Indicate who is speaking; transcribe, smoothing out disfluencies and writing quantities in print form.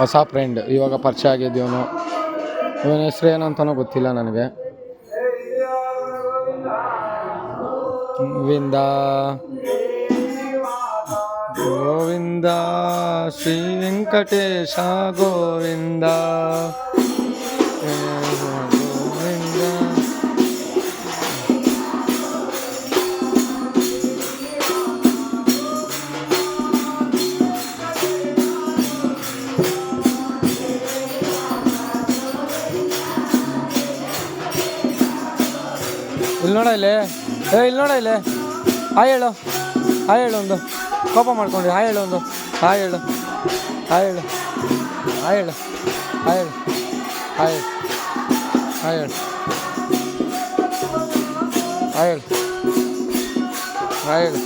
Speaker 1: ಹೊಸ ಫ್ರೆಂಡ್ ಇವಾಗ ಪರಿಚಯ ಆಗಿದ್ದೀವನು. ಇವನ ಹೆಸ್ರು ಏನು ಅಂತಲೂ ಗೊತ್ತಿಲ್ಲ ನನಗೆ. ಗೋವಿಂದ ಗೋವಿಂದ ಶ್ರೀ ವೆಂಕಟೇಶ ಗೋವಿಂದ ಗೋವಿಂದ. ಇಲ್ಲಿ ನೋಡ ಇಲ್ಲಿ, ಇಲ್ಲಿ ನೋಡ ಇಲ್ಲಿ. ಹಾಯ್ ಹೇಳು, ಹಾಯ್ ಹೇಳು. ಒಂದು ಕೋಪ ಮಾಡ್ಕೊಂಡ್ರಿ. ಹಾಯ್ ಹೇಳು, ಒಂದು ಹಾಯ್ ಹೇಳು, ಹಾಯ್ ಹೇಳು, ಹಾಯ್ ಹೇಳು, ಹಾಯ್ ಹೇಳು, ಹಾಯ್ ಹೇಳು, ಹಾಯ್ ಹೇಳು, ಹಾಯ್ ಹೇಳು, ಹಾಯ್ ಹೇಳು.